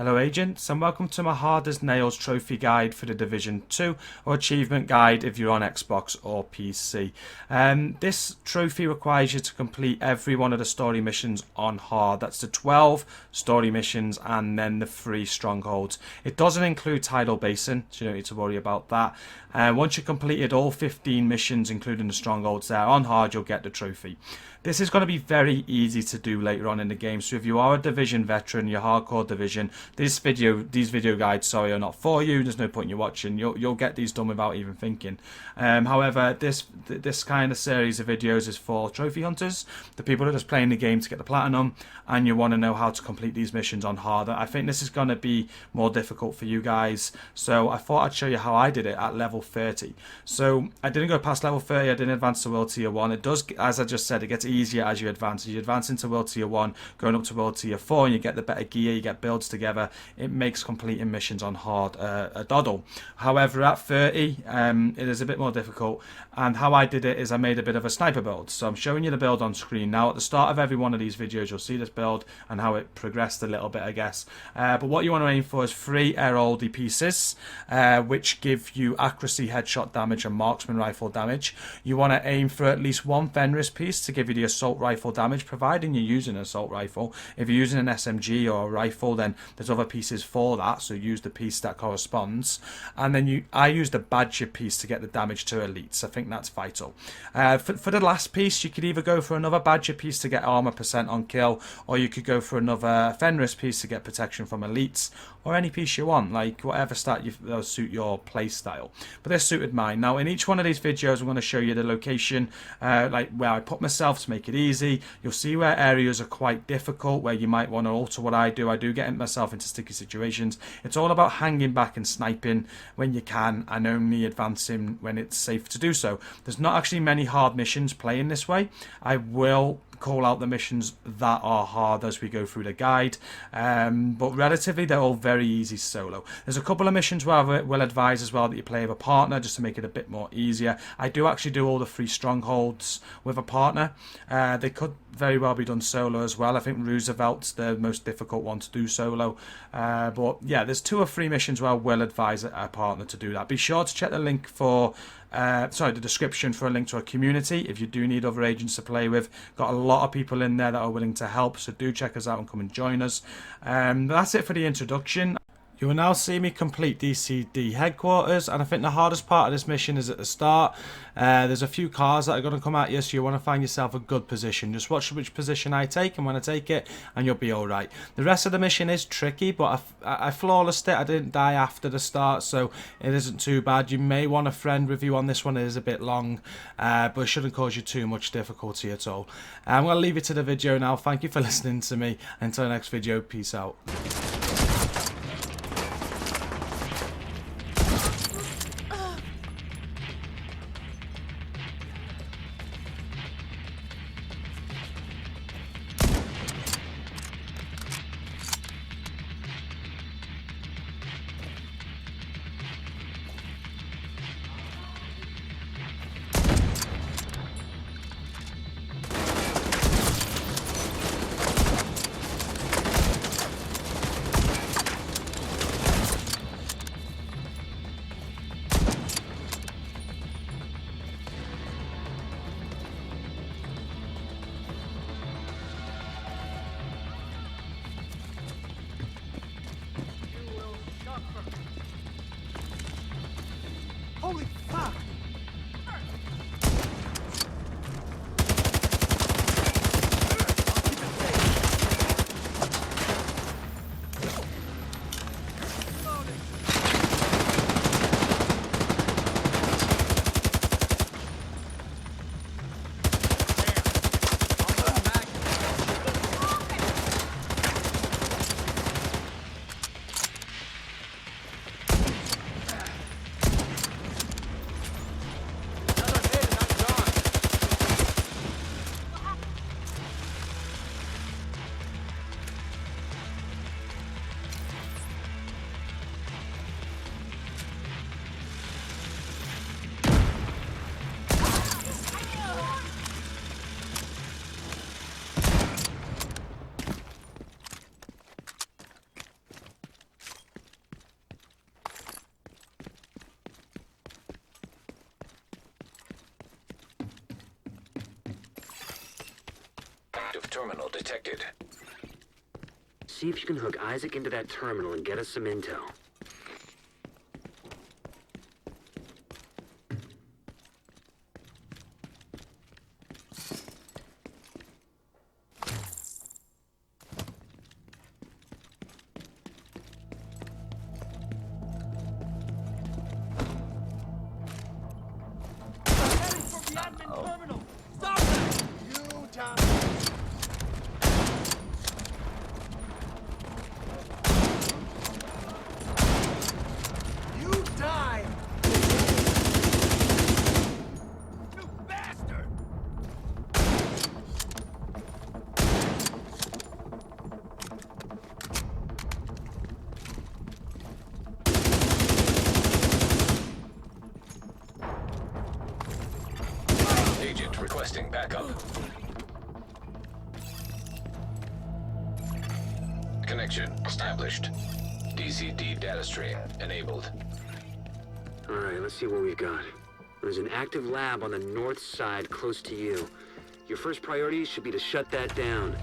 Hello agents, and welcome to my Hard as Nails trophy guide for the Division 2 or achievement guide if you're on Xbox or PC. This trophy requires you to complete every one of the story missions on hard. That's the 12 story missions and then the 3 strongholds. It doesn't include Tidal Basin, so you don't need to worry about that. Once you've completed all 15 missions including the strongholds there on hard, you'll get the trophy. This is going to be very easy to do later on in the game, so if you are a Division veteran, you're hardcore Division, these video guides, are not for you. There's no point in you watching. You'll get these done without even thinking. However, this kind of series of videos is for trophy hunters, the people that are just playing the game to get the platinum, and you want to know how to complete these missions on harder. I think this is going to be more difficult for you guys, so I thought I'd show you how I did it at level 30. So I didn't go past level 30. I didn't advance to World Tier 1. It does, as I just said, it gets easier as you advance. As you advance into World Tier 1, going up to World Tier 4, and you get the better gear, you get builds together, it makes completing missions on hard a doddle. However, at 30, it is a bit more difficult, and how I did it is I made a bit of a sniper build. So I'm showing you the build on screen now. At the start of every one of these videos, you'll see this build and how it progressed a little bit, I guess. But what you want to aim for is 3 air-oldy pieces, which give you accuracy, headshot damage, and marksman rifle damage. You want to aim for at least 1 Fenris piece to give you the assault rifle damage, providing you're using an assault rifle. If you're using an SMG or a rifle, then there's other pieces for that, so use the piece that corresponds. And then I used a badger piece to get the damage to elites. I think that's vital. For the last piece, you could either go for another badger piece to get armor % on kill, or you could go for another Fenris piece to get protection from elites, or any piece you want, like whatever stat that'll suit your play style. But this suited mine. Now in each one of these videos I'm going to show you the location, like where I put myself to make it easy. You'll see where areas are quite difficult, where you might want to alter what I do. I do get myself into sticky situations. It's all about hanging back and sniping when you can, and only advancing when it's safe to do so. There's not actually many hard missions playing this way. I will call out the missions that are hard as we go through the guide, but relatively they're all very easy solo. There's a couple of missions where I will advise as well that you play with a partner, just to make it a bit more easier. I do actually do all the 3 strongholds with a partner. They could very well be done solo as well. I think Roosevelt's the most difficult one to do solo, but yeah, there's 2 or 3 missions where I will advise a partner to do that. Be sure to check the link for the description for a link to a community if you do need other agents to play with. Got a lot of people in there that are willing to help, so do check us out and come and join us. That's it for the introduction. You will now see me complete DCD headquarters, and I think the hardest part of this mission is at the start. There's a few cars that are going to come at you, so you want to find yourself a good position. Just watch which position I take and when I take it, and you'll be alright. The rest of the mission is tricky, but I flawlessed it. I didn't die after the start, so it isn't too bad. You may want a friend review on this one. It is a bit long, but it shouldn't cause you too much difficulty at all. I'm going to leave you to the video now. Thank you for listening to me. Until the next video, peace out. Active terminal detected. See if you can hook Isaac into that terminal and get us some intel. Agent requesting backup. Connection established. DCD data stream enabled. Alright, let's see what we've got. There's an active lab on the north side close to you. Your first priority should be to shut that down.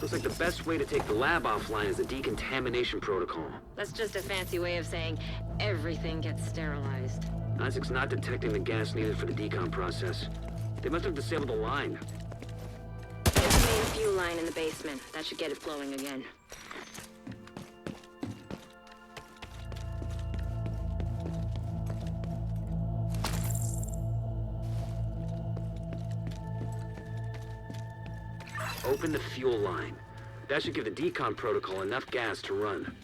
Looks like the best way to take the lab offline is the decontamination protocol. That's just a fancy way of saying everything gets sterilized. Isaac's not detecting the gas needed for the decon process. They must have disabled the line. There's the main fuel line in the basement. That should get it flowing again. Open the fuel line. That should give the decon protocol enough gas to run.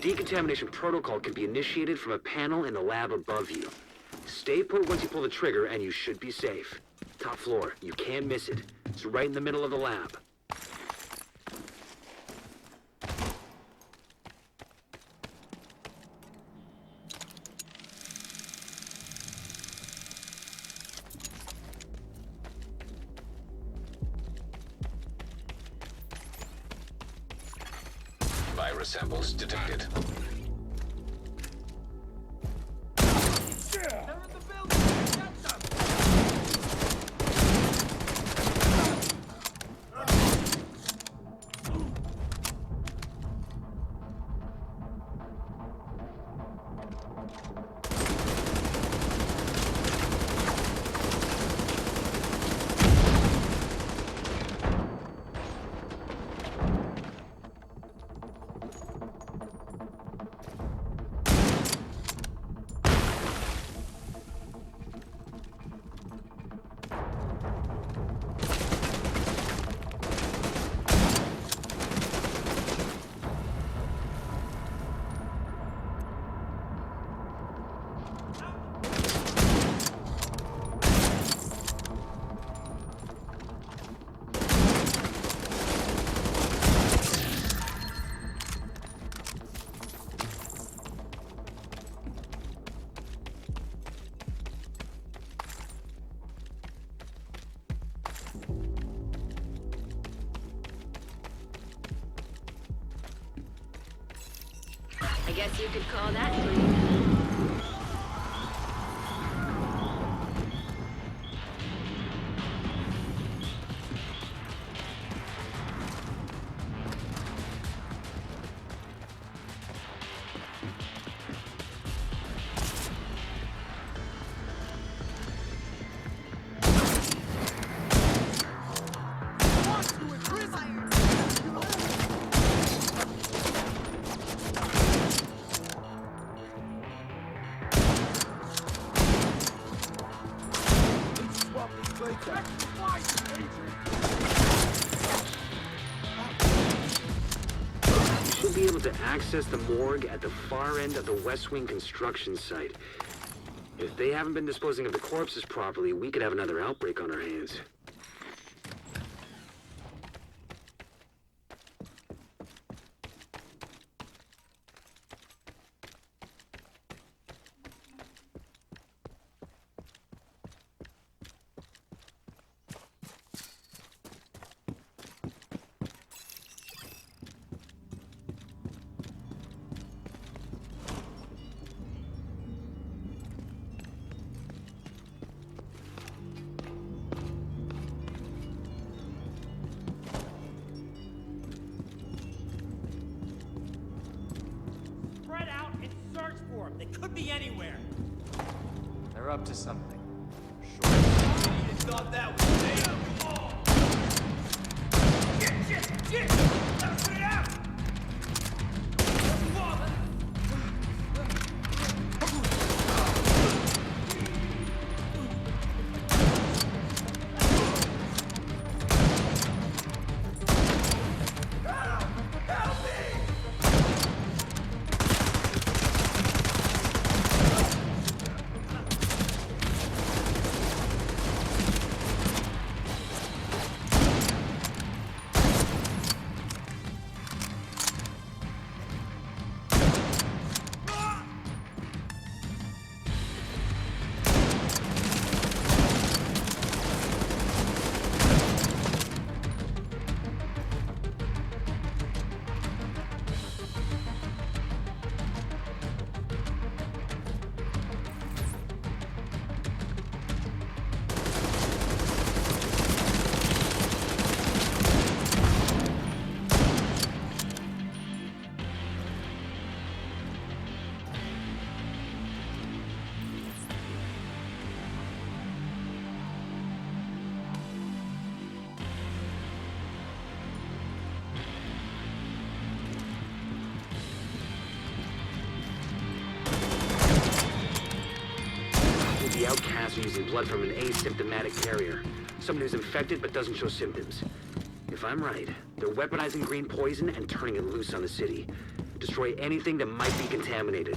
decontamination protocol can be initiated from a panel in the lab above you. Stay put once you pull the trigger, and you should be safe. Top floor. You can't miss it. It's right in the middle of the lab. Virus samples detected. I guess you could call that clean. You should be able to access the morgue at the far end of the West Wing construction site. If they haven't been disposing of the corpses properly, we could have another outbreak on our hands. Spread out and search for them. They could be anywhere. They're up to something. Sure. You thought that was safe. Shit! Let's put it out! The outcasts are using blood from an asymptomatic carrier. Someone who's infected but doesn't show symptoms. If I'm right, they're weaponizing green poison and turning it loose on the city. Destroy anything that might be contaminated.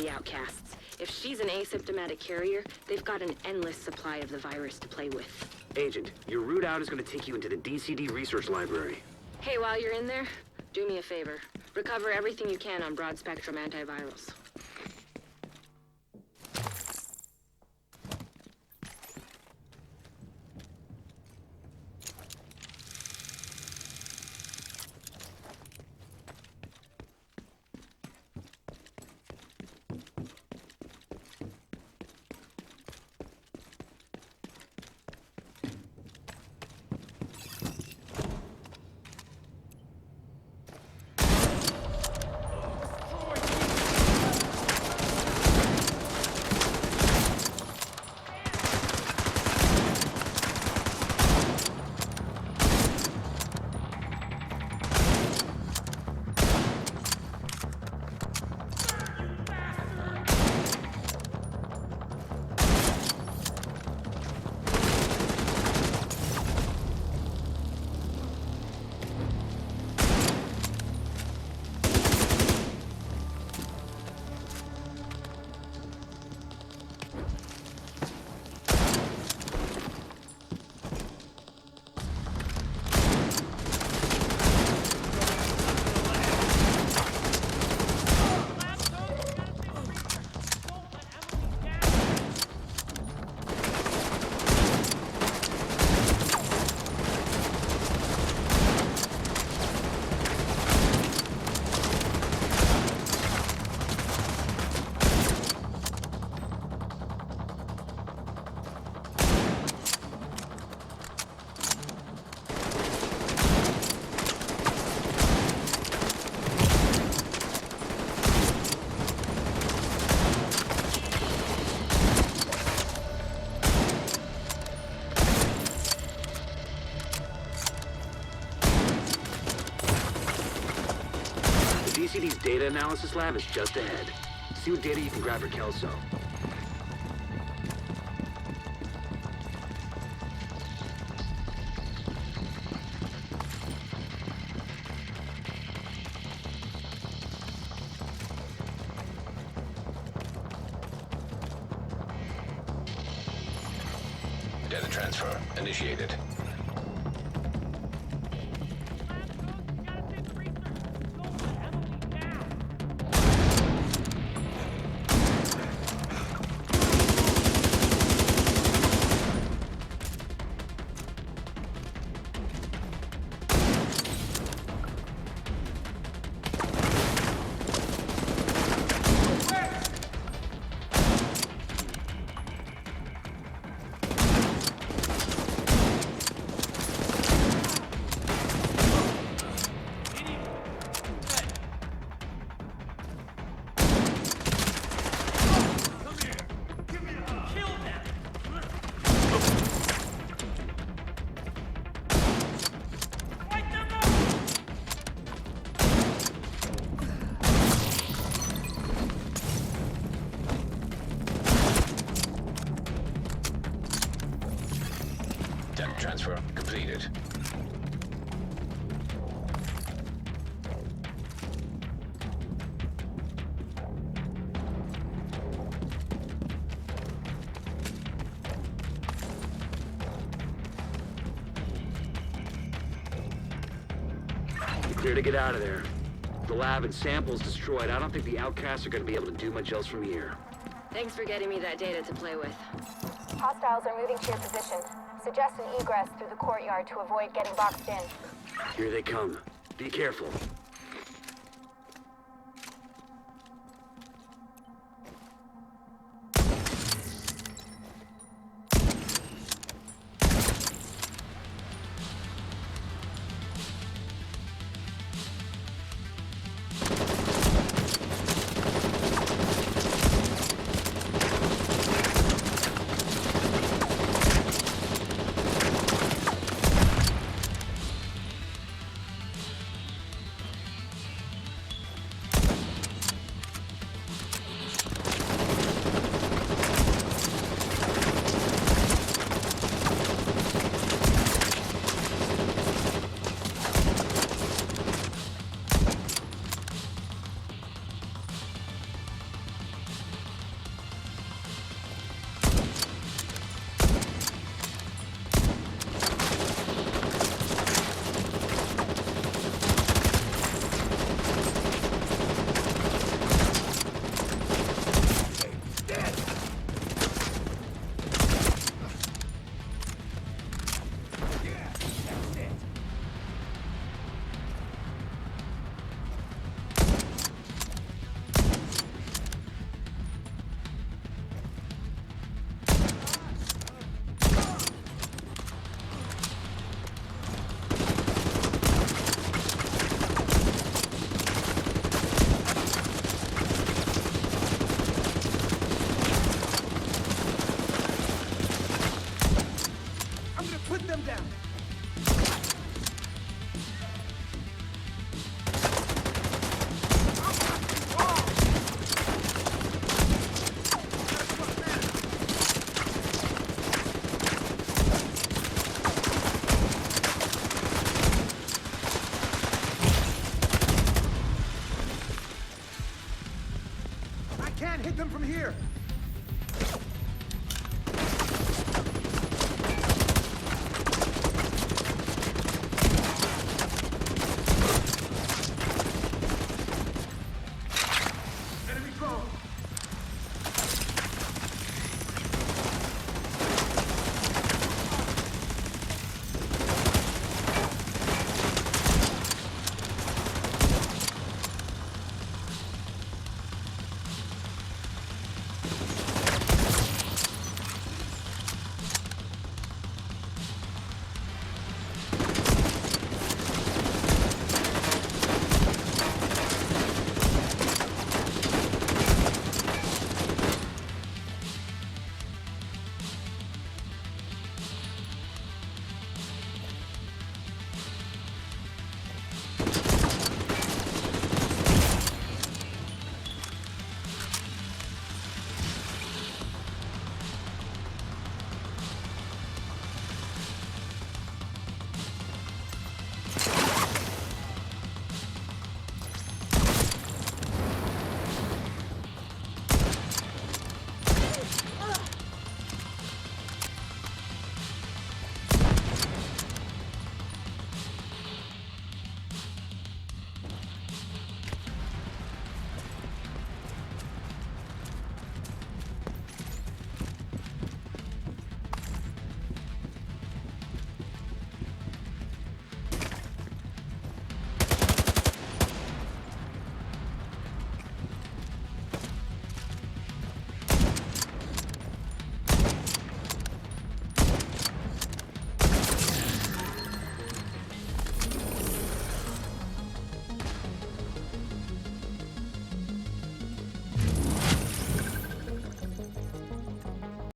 Outcasts. If she's an asymptomatic carrier, they've got an endless supply of the virus to play with. Agent, your route out is going to take you into the DCD research library. Hey, while you're in there, do me a favor. Recover everything you can on broad-spectrum antivirals. DCD's data analysis lab is just ahead. See what data you can grab for Kelso. Data transfer initiated. Data transfer completed. You're clear to get out of there. The lab and samples destroyed. I don't think the outcasts are going to be able to do much else from here. Thanks for getting me that data to play with. Hostiles are moving to your position. Suggest an egress through the courtyard to avoid getting boxed in. Here they come. Be careful. Can't hit them from here.